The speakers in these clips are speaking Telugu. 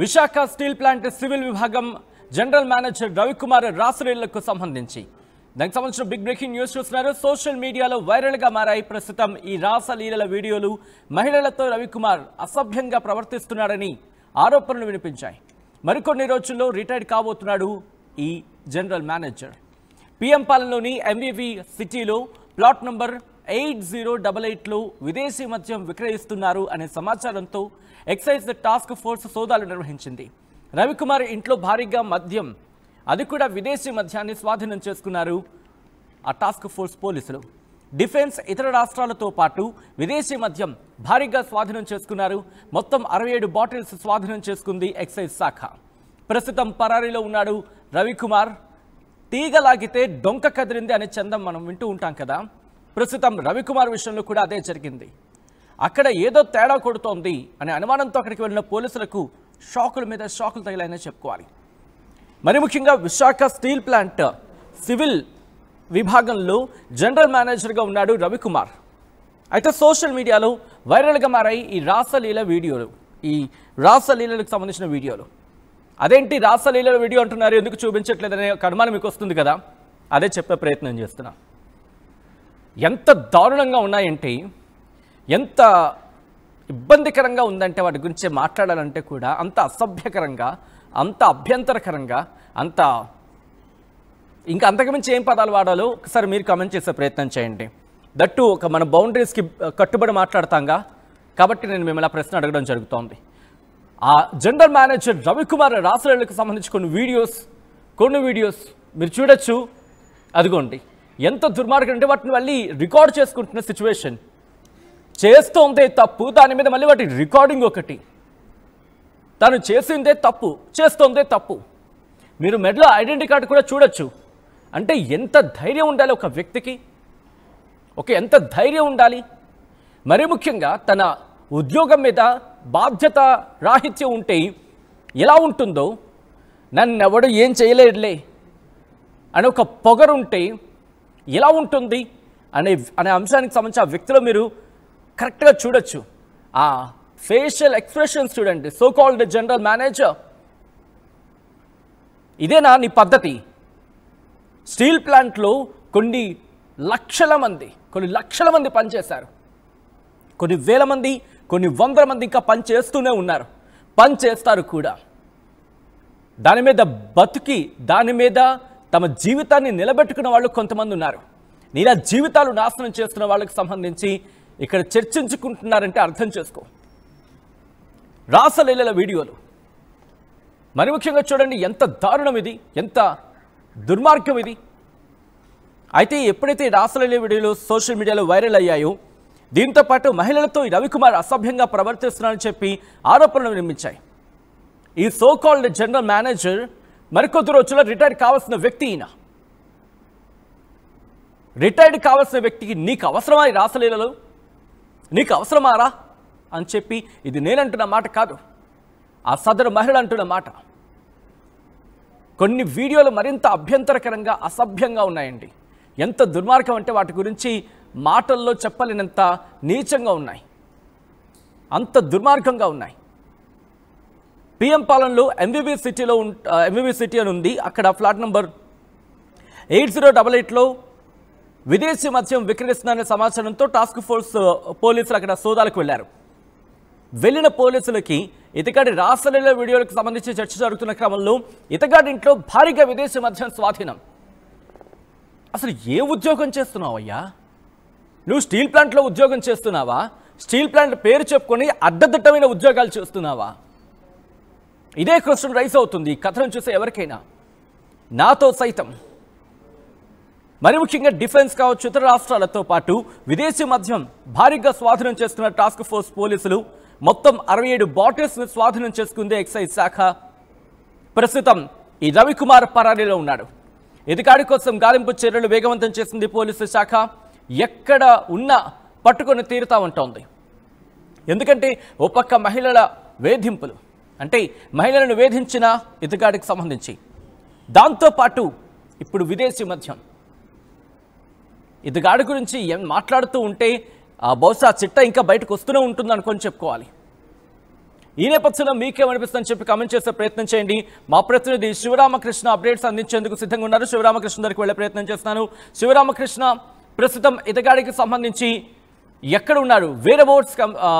విశాఖ స్టీల్ ప్లాంట్ సివిల్ విభాగం జనరల్ మేనేజర్ రవికుమార్ రాసలీలకు సంబంధించి దానికి సంబంధించిన బిగ్ బ్రేకింగ్ న్యూస్ చూస్తున్నారు. సోషల్ మీడియాలో వైరల్గా మారాయి ప్రస్తుతం ఈ రాసలీలల వీడియోలు. మహిళలతో రవికుమార్ అసభ్యంగా ప్రవర్తిస్తున్నాడని ఆరోపణలు వినిపించాయి. మరికొన్ని రోజుల్లో రిటైర్డ్ కాబోతున్నాడు ఈ జనరల్ మేనేజర్. పిఎం పాలెంలోని ఎంవివి సిటీలో ప్లాట్ నంబర్ 8088లో విదేశీ మద్యం విక్రయిస్తున్నారు అనే సమాచారంతో ఎక్సైజ్ టాస్క్ ఫోర్స్ సోదాలు నిర్వహించింది. రవికుమార్ ఇంట్లో భారీగా మద్యం, అది కూడా విదేశీ మద్యాన్ని స్వాధీనం చేసుకున్నారు ఆ టాస్క్ ఫోర్స్ పోలీసులు. డిఫెన్స్, ఇతర రాష్ట్రాలతో పాటు విదేశీ మద్యం భారీగా స్వాధీనం చేసుకున్నారు. మొత్తం 67 బాటిల్స్ స్వాధీనం చేసుకుంది ఎక్సైజ్ శాఖ. ప్రస్తుతం పరారీలో ఉన్నాడు రవికుమార్. తీగలాగితే డొంక కదిరింది అనే చందం మనం వింటూ ఉంటాం కదా. ప్రస్తుతం రవికుమార్ విషయంలో కూడా అదే జరిగింది. అక్కడ ఏదో తేడా కొడుతోంది అనే అనుమానంతో అక్కడికి వెళ్ళిన పోలీసులకు షాకుల మీద షాకులు తగిలాయనే చెప్పుకోవాలి. మరి ముఖ్యంగా విశాఖ స్టీల్ ప్లాంట్ సివిల్ విభాగంలో జనరల్ మేనేజర్గా ఉన్నాడు రవికుమార్. అయితే సోషల్ మీడియాలో వైరల్గా మారాయి ఈ రాసలీల వీడియోలు, ఈ రాసలీలకు సంబంధించిన వీడియోలు. అదేంటి రాసలీల వీడియో అంటున్నారు, ఎందుకు చూపించట్లేదనే ఒక అనుమానం మీకు వస్తుంది కదా, అదే చెప్పే ప్రయత్నం చేస్తున్నా. ఎంత దారుణంగా ఉన్నాయంటే, ఎంత ఇబ్బందికరంగా ఉందంటే వాటి గురించి మాట్లాడాలంటే కూడా అంత అసభ్యకరంగా, అంత అభ్యంతరకరంగా, ఇంకా అంతకుమించి ఏం పదాలు వాడాలో ఒకసారి మీరు కామెంట్ చేసే ప్రయత్నం చేయండి. దట్టు ఒక మన బౌండరీస్కి కట్టుబడి మాట్లాడతాంగా, కాబట్టి నేను మిమ్మల్ని ప్రశ్న అడగడం జరుగుతోంది. ఆ జనరల్ మేనేజర్ రవికుమార్ రాసలీలకు సంబంధించి కొన్ని వీడియోస్ మీరు చూడొచ్చు. అదిగోండి, ఎంత దుర్మార్గం అంటే వాటిని మళ్ళీ రికార్డ్ చేసుకుంటున్న సిచ్యువేషన్. చేస్తోందే తప్పు, దాని మీద మళ్ళీ వాటి రికార్డింగ్ ఒకటి. తను చేసిందే తప్పు, చేస్తోందే తప్పు. మీరు మెడలో ఐడెంటిటీ కార్డు కూడా చూడొచ్చు. అంటే ఎంత ధైర్యం ఉండాలి ఒక వ్యక్తికి, ఎంత ధైర్యం ఉండాలి. మరీ ముఖ్యంగా తన ఉద్యోగం మీద బాధ్యత రాహిత్యం ఉంటే ఎలా ఉంటుందో, నన్నెవడు ఏం చేయలేడులే అని ఒక పొగరుంటే ఎలా ఉంటుంది అనే అంశానికి సంబంధించి ఆ వ్యక్తిలో మీరు కరెక్ట్గా చూడొచ్చు. ఆ ఫేషియల్ ఎక్స్ప్రెషన్స్ చూడండి. సో కాల్డ్ జనరల్ మేనేజర్, ఇదేనా నీ పద్ధతి? స్టీల్ ప్లాంట్లో కొన్ని లక్షల మంది పనిచేశారు. కొన్ని వేల మంది, కొన్ని వందల మంది ఇంకా పనిచేస్తూనే ఉన్నారు, పనిచేస్తారు కూడా. దాని మీద బతికి, దాని మీద తమ జీవితాన్ని నిలబెట్టుకున్న వాళ్ళు కొంతమంది ఉన్నారు. నీలా జీవితాలు నాశనం చేస్తున్న వాళ్ళకి సంబంధించి ఇక్కడ చర్చించుకుంటున్నారంటే అర్థం చేసుకో. రాసలీలల వీడియోలు మరి ముఖ్యంగా చూడండి, ఎంత దారుణం ఇది, ఎంత దుర్మార్గం ఇది. అయితే ఎప్పుడైతే రాసలీల వీడియోలు సోషల్ మీడియాలో వైరల్ అయ్యాయో, దీంతో పాటు మహిళలతో ఈ రవికుమార్ అసభ్యంగా ప్రవర్తిస్తున్నారని చెప్పి ఆరోపణలు వినిపించాయి. ఈ సో కాల్డ్ జనరల్ మేనేజర్ మరికొద్ది రోజుల్లో రిటైర్డ్ కావాల్సిన వ్యక్తి. ఈయన రిటైర్డ్ కావాల్సిన వ్యక్తికి నీకు అవసరమా ఈ రాసలీలలో? నీకు అవసరమారా అని చెప్పి ఇది నేనంటున్న మాట కాదు, ఆ సదరు మహిళ అంటున్న మాట. కొన్ని వీడియోలు మరింత అభ్యంతరకరంగా, అసభ్యంగా ఉన్నాయండి. ఎంత దుర్మార్గం అంటే వాటి గురించి మాటల్లో చెప్పలేనంత నీచంగా ఉన్నాయి, అంత దుర్మార్గంగా ఉన్నాయి. పిఎం పాలెంలో ఎంవివి సిటీ అని ఉంది. అక్కడ ఫ్లాట్ నంబర్ 8088లో విదేశీ మద్యం విక్రయిస్తున్నారనే సమాచారంతో టాస్క్ ఫోర్స్ పోలీసులు అక్కడ సోదాలకు వెళ్లారు. వెళ్ళిన పోలీసులకి ఇతగాడి రాసలీల వీడియోలకు సంబంధించి చర్చ జరుగుతున్న క్రమంలో ఇతగాడి ఇంట్లో భారీగా విదేశీ మద్యం స్వాధీనం. అసలు ఏ ఉద్యోగం చేస్తున్నావయ్యా నువ్వు? స్టీల్ ప్లాంట్లో ఉద్యోగం చేస్తున్నావా? స్టీల్ ప్లాంట్ పేరు చెప్పుకొని అడ్డదిట్టమైన ఉద్యోగాలు చేస్తున్నావా? ఇదే క్వశ్చన్ రైస్ అవుతుంది ఈ కథను చూసే ఎవరికైనా, నాతో సైతం. మరి ముఖ్యంగా డిఫెన్స్ కావచ్చు, ఇతర రాష్ట్రాలతో పాటు విదేశీ మద్యం భారీగా స్వాధీనం చేసుకున్న టాస్క్ ఫోర్స్ పోలీసులు మొత్తం 67 బాటిల్స్ని స్వాధీనం చేసుకుంది ఎక్సైజ్ శాఖ. ప్రస్తుతం ఈ రవికుమార్ పరారీలో ఉన్నాడు. ఇదికాడి కోసం గాలింపు చర్యలు వేగవంతం చేసింది పోలీసు శాఖ. ఎక్కడ ఉన్నా పట్టుకొని తీరుతా ఉంటోంది. ఎందుకంటే ఓ పక్క మహిళల వేధింపులు, అంటే మహిళలను వేధించిన ఇతగాడికి సంబంధించి, దాంతోపాటు ఇప్పుడు విదేశీ మద్యం. ఇతగాడి గురించి మాట్లాడుతూ ఉంటే బహుశా చిట్ట ఇంకా బయటకు వస్తూనే ఉంటుంది అనుకొని చెప్పుకోవాలి. ఈ నేపథ్యంలో మీకేమనిపిస్తుందని చెప్పి కామెంట్ చేసే ప్రయత్నం చేయండి. మా ప్రతినిధి శివరామకృష్ణ అప్డేట్స్ అందించేందుకు సిద్ధంగా ఉన్నారు. శివరామకృష్ణ దగ్గరికి వెళ్లే ప్రయత్నం చేస్తున్నాను. శివరామకృష్ణ, ప్రస్తుతం ఇతగాడికి సంబంధించి ఎక్కడ ఉన్నారు?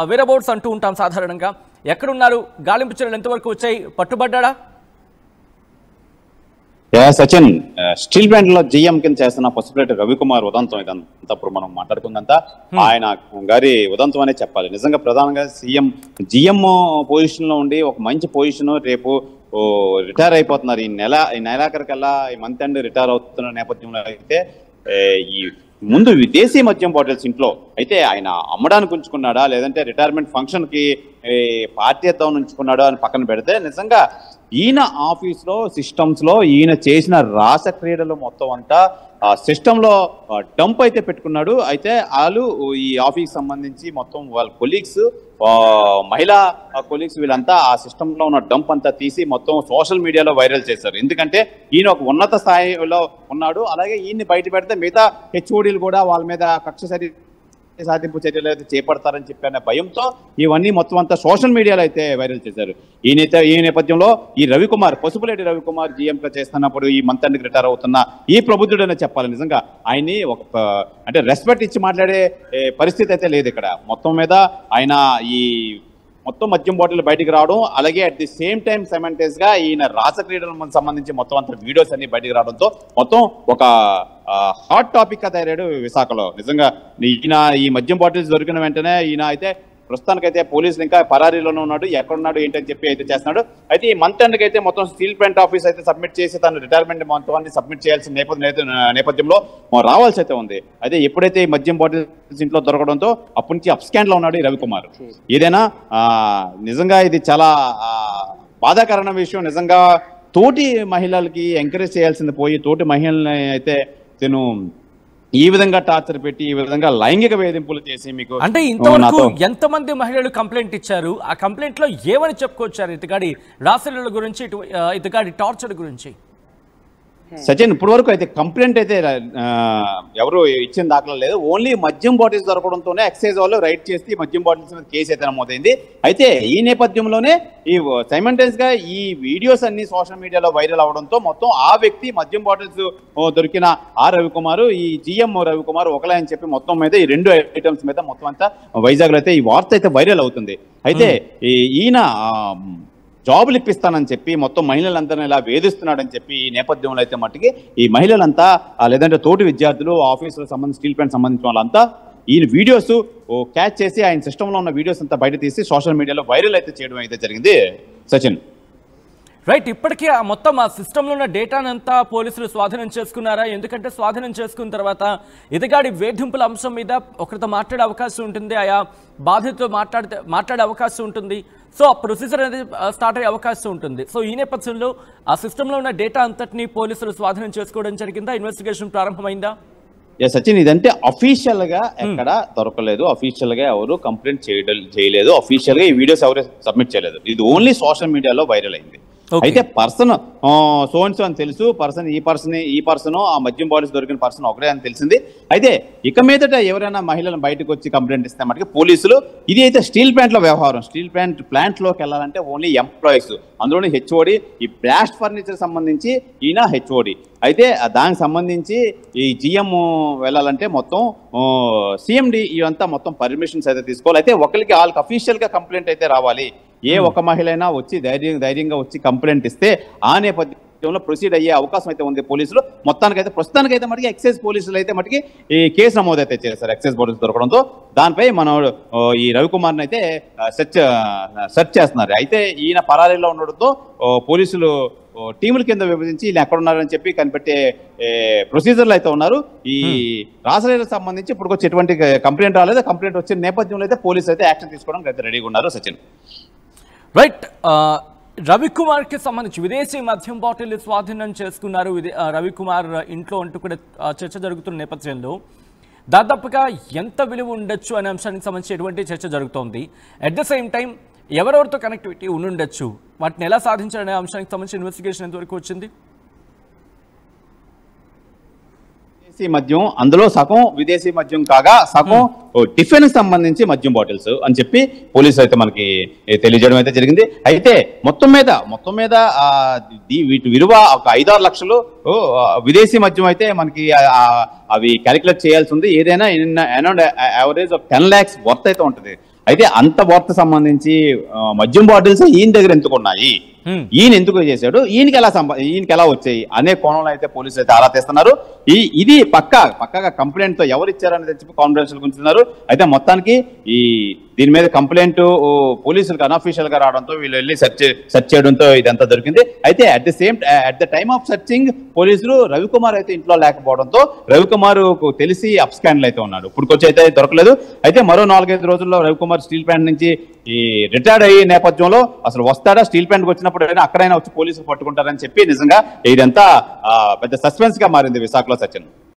వేరే బోర్డ్స్ అంటూ ఉంటాం సాధారణంగా. ఎక్కడున్నారు? గాలింపు చర్యలు ఎంతవరకు వచ్చాయి? పట్టుబడ్డా? సచిన్, స్టీల్ ప్లాంట్ లో జిఎం కింద చేస్తున్న పసుపులేటి రవికుమార్ ఉదంతం ఇదంతా ఇప్పుడు మనం మాట్లాడుకుందంతా ఆయన గారి ఉదంతం అనే చెప్పాలి. నిజంగా ప్రధానంగా జిఎం పొజిషన్ లో ఉండి ఒక మంచి పొజిషన్, రేపు రిటైర్ అయిపోతున్నారు. ఈ నెలాఖరికల్లా ఈ మంత్ ఎండ్ రిటైర్ అవుతున్న నేపథ్యంలో అయితే ఈ ముందు విదేశీ మద్యం బాటిల్స్ ఇంట్లో అయితే ఆయన అమ్మడానికి ఉంచుకున్నాడా లేదంటే రిటైర్మెంట్ ఫంక్షన్ కి పార్టీ ఇద్దామని ఉంచుకున్నాడా అని పక్కన పెడితే, నిజంగా ఈయన ఆఫీస్ లో సిస్టమ్స్ లో ఈయన చేసిన రాస క్రీడలు మొత్తం అంతా సిస్టమ్ లో డంప్ అయితే పెట్టుకున్నాడు. అయితే వాళ్ళు ఈ ఆఫీస్ సంబంధించి మొత్తం వాళ్ళ కొలీగ్స్, మహిళా కొలీగ్స్ వీళ్ళంతా ఆ సిస్టమ్ లో ఉన్న డంప్ అంతా తీసి మొత్తం సోషల్ మీడియాలో వైరల్ చేశారు. ఎందుకంటే ఈయన ఒక ఉన్నత స్థాయిలో ఉన్నాడు. అలాగే ఈయన్ని బయట పెడితే మిగతా హెచ్ఓడీలు కూడా వాళ్ళ మీద కక్ష సాధింపు చర్యలు అయితే చేపడతారని చెప్పిన భయంతో ఇవన్నీ మొత్తం అంతా సోషల్ మీడియాలో అయితే వైరల్ చేశారు. ఈ నేపథ్యంలో ఈ రవికుమార్, పసుపులేటి రవికుమార్ జిఎంగా చేస్తున్నప్పుడు ఈ మంత్ ఎండ్కి రిటైర్ అవుతున్న ఈ ప్రబుద్ధుడనే చెప్పాలి. నిజంగా ఆయన్ని అంటే రెస్పెక్ట్ ఇచ్చి మాట్లాడే పరిస్థితి అయితే లేదు ఇక్కడ. మొత్తం మీద ఆయన ఈ మొత్తం మద్యం బాటిల్ బయటికి రావడం, అలాగే at the same time simultaneous గా ఈయన రాస క్రీడలకు సంబంధించి మొత్తం అంత వీడియోస్ అన్ని బయటికి రావడంతో మొత్తం ఒక హాట్ టాపిక్ గా తయారాడు విశాఖలో. నిజంగా ఈయన ఈ మద్యం బాటిల్స్ దొరికిన వెంటనే ఈయన అయితే ప్రస్తుతానికైతే పోలీసులు ఇంకా పరారీలోనే ఉన్నాడు. ఎక్కడున్నాడు ఏంటని చెప్పి అయితే చేస్తున్నాడు. అయితే ఈ మంత్ ఎండ్కి అయితే మొత్తం స్టీల్ ప్లాంట్ ఆఫీస్ అయితే సబ్మిట్ చేసి తను రిటైర్మెంట్ మొత్తాన్ని సబ్మిట్ చేయాల్సిన నేపథ్యంలో రావాల్సి అయితే ఉంది. అయితే ఎప్పుడైతే ఈ మద్యం బాటిల్స్ ఇంట్లో దొరకడంతో అప్పటి నుంచి అప్ స్కాన్ లో ఉన్నాడు ఈ రవికుమార్. ఏదైనా నిజంగా ఇది చాలా బాధాకరమైన విషయం. నిజంగా తోటి మహిళలకి ఎంకరేజ్ చేయాల్సింది పోయి తోటి మహిళల్ని అయితే తను ఈ విధంగా టార్చర్ పెట్టి ఈ విధంగా లైంగిక వేధింపులు చేసి మీకు అంటే ఇంతవరకు ఎంతమంది మహిళలు కంప్లైంట్ ఇచ్చారు? ఆ కంప్లైంట్ లో ఏమని చెప్పుకొచ్చారు ఇతగాడి రాసలీల గురించి, ఇతగాడి టార్చర్ గురించి? సచిన్, ఇప్పటి వరకు అయితే కంప్లైంట్ అయితే ఎవరు ఇచ్చిన దాఖలా లేదు. ఓన్లీ మద్యం బాటిల్స్ దొరకడంతోనే ఎక్సైజ్ వాళ్ళు రైడ్ చేసి మద్యం బాటిల్స్ మీద కేసు అయితే నమోదైంది. అయితే ఈ నేపథ్యంలోనే ఈ సైమల్టేనియస్ గా ఈ వీడియోస్ అన్ని సోషల్ మీడియాలో వైరల్ అవడంతో మొత్తం ఆ వ్యక్తి మద్యం బాటిల్స్ దొరికిన ఆ రవికుమార్, ఈ జిఎం రవికుమార్ ఒకలే అని చెప్పి మొత్తం మీద ఈ రెండు ఐటమ్స్ మీద మొత్తం అంతా వైజాగ్ లో అయితే ఈ వార్త అయితే వైరల్ అవుతుంది. అయితే ఈయన జాబులు ఇప్పిస్తానని చెప్పి మొత్తం మహిళలందరినీ ఇలా వేధిస్తున్నాడని చెప్పి ఈ నేపథ్యంలో అయితే మట్టుకి ఈ మహిళలంతా లేదంటే తోటి విద్యార్థులు, ఆఫీసులకు సంబంధించి స్టీల్ ప్లాంట్ సంబంధించిన వాళ్ళంతా ఈ వీడియోస్ క్యాచ్ చేసి ఆయన సిస్టంలో ఉన్న వీడియోస్ అంతా బయట తీసి సోషల్ మీడియాలో వైరల్ అయితే చేయడం అయితే జరిగింది. సచిన్, రైట్, ఇప్పటికీ మొత్తం ఆ సిస్టంలో ఉన్న డేటానంతా పోలీసులు స్వాధీనం చేసుకున్నారా? ఎందుకంటే స్వాధీనం చేసుకున్న తర్వాత ఇతగాడి వేధింపుల అంశం మీద ఒకరితో మాట్లాడే అవకాశం ఉంటుంది, ఆయా బాధితులతో మాట్లాడే అవకాశం ఉంటుంది. సో ఆ ప్రొసీజర్ అనేది స్టార్ట్ అయ్యే అవకాశం ఉంటుంది. సో ఈ నేపథ్యంలో ఆ సిస్టంలో ఉన్న డేటా అంతటినీ పోలీసులు స్వాధీనం చేసుకోవడం జరిగిందా? ఇన్వెస్టిగేషన్ ప్రారంభమైందా? సచిన్, ఇదంటే అఫీషియల్ గా ఎక్కడ దొరకలేదు, అఫీషియల్ గా ఎవరు కంప్లైంట్ చేయలేదు, అఫీషియల్ గా ఈ వీడియోస్ ఎవరు సబ్మిట్ చేయలేదు. ఇది ఓన్లీ సోషల్ మీడియాలో వైరల్ అయింది. అయితే పర్సన్ సోన్స్ అని తెలుసు, ఈ పర్సన్ ఆ మద్యం బాటిల్స్ దొరికిన పర్సన్ ఒకరే అని తెలిసింది. అయితే ఇక మీదట ఎవరైనా మహిళలను బయటకు వచ్చి కంప్లైంట్ ఇస్తే మటుకు పోలీసులు, ఇది అయితే స్టీల్ ప్లాంట్ లో వ్యవహారం, స్టీల్ ప్లాంట్ లోకి వెళ్ళాలంటే ఓన్లీ ఎంప్లాయీస్, అందులోని హెచ్ఓడి, ఈ బ్లాస్ట్ ఫర్నిచర్ సంబంధించి ఈయన హెచ్ఓడి. అయితే దానికి సంబంధించి ఈ జిఎం వెళ్ళాలంటే మొత్తం సిఎండి ఇవంతా మొత్తం పర్మిషన్స్ అయితే తీసుకోవాలి. అయితే ఒకరికి వాళ్ళకి అఫీషియల్ గా కంప్లైంట్ అయితే రావాలి. ఏ ఒక మహిళ అయినా వచ్చి ధైర్యంగా వచ్చి కంప్లైంట్ ఇస్తే ఆ నేపథ్యంలో ప్రొసీడ్ అయ్యే అవకాశం అయితే ఉంది. పోలీసులు ప్రస్తుతానికైతే మటుకి ఎక్సైజ్ పోలీసులు అయితే మటుకి ఈ కేసు నమోదు అయితే చేశారు ఎక్సైజ్ పోలీసులు దొరకడంతో. దానిపై మనం ఈ రవికుమార్ని అయితే సెర్చ్ చేస్తున్నారు. అయితే ఈయన పరారీలో ఉండడంతో పోలీసులు టీముల కింద విభజించి వీళ్ళు ఎక్కడున్నారని చెప్పి కనిపెట్టే ప్రొసీజర్లు అయితే ఉన్నారు. ఈ రాసలీలకు సంబంధించి ఇప్పుడు వచ్చి ఎటువంటి కంప్లైంట్ రాలేదు. కంప్లైంట్ వచ్చిన నేపథ్యంలో అయితే పోలీసులు అయితే యాక్షన్ తీసుకోవడానికి అయితే రెడీగా ఉన్నారు. సచిన్, రైట్, రవికుమార్కి సంబంధించి విదేశీ మద్యం బాటిల్ స్వాధీనం చేసుకున్నారు రవికుమార్ ఇంట్లో అంటూ కూడా చర్చ జరుగుతున్న నేపథ్యంలో దాదాపుగా ఎంత విలువ ఉండొచ్చు అనే అంశానికి సంబంధించి ఎటువంటి చర్చ జరుగుతోంది. అట్ ద సేమ్ టైం ఎవరెవరితో కనెక్టివిటీ ఉండుండొచ్చు, వాటిని ఎలా సాధించాలనే అంశానికి సంబంధించి ఇన్వెస్టిగేషన్ ఎంతవరకు వచ్చింది? విదేశీ మద్యం, అందులో సగం విదేశీ మద్యం కాగా సగం టిఫిన్ సంబంధించి మద్యం బాటిల్స్ అని చెప్పి పోలీసులు అయితే మనకి తెలియజేయడం అయితే జరిగింది. అయితే మొత్తం మీద వీటి విలువ ఒక 5-6 లక్షలు విదేశీ మద్యం అయితే మనకి అవి క్యాలిక్యులేట్ చేయాల్సి ఉంది. ఏదైనా యావరేజ్ ఆఫ్ 10 lakhs వర్త్ అయితే ఉంటుంది. అయితే అంత వర్త్ సంబంధించి మద్యం బాటిల్స్ ఈయన దగ్గర ఎందుకు ఉన్నాయి, ఈయన ఎందుకు చేశాడు, ఈయనకి ఎలా వచ్చాయి అనే కోణంలో అయితే పోలీసులు అయితే ఆరా తీస్తున్నారు. ఇది పక్కాగా కంప్లైంట్ తో ఎవరు ఇచ్చారనేది చెప్పి కాన్ఫిడెన్షియల్ గుంచుతున్నారు. అయితే మొత్తానికి దీని మీద కంప్లైంట్ పోలీసులకు అన్అఫీషియల్ గా రావడంతో వీళ్ళు వెళ్ళి సెర్చ్ చేయడంతో ఇదంతా దొరికింది. అయితే at the time of searching పోలీసులు రవికుమార్ అయితే ఇంట్లో లేకపోవడంతో రవికుమార్ తెలిసి అప్ స్కాండ్లు అయితే ఉన్నాడు. ఇప్పుడుకొచ్చి అయితే దొరకలేదు. అయితే మరో 4-5 రోజుల్లో రవికుమార్ స్టీల్ ప్లాంట్ నుంచి రిటైర్డ్ అయ్యే నేపథ్యంలో అసలు వస్తాడా, స్టీల్ ప్లాంట్కి వచ్చినప్పుడు అక్కడైనా వచ్చి పోలీసులు పట్టుకుంటారని చెప్పి నిజంగా ఇదంతా పెద్ద సస్పెన్స్ గా మారింది విశాఖలో. సచిన్.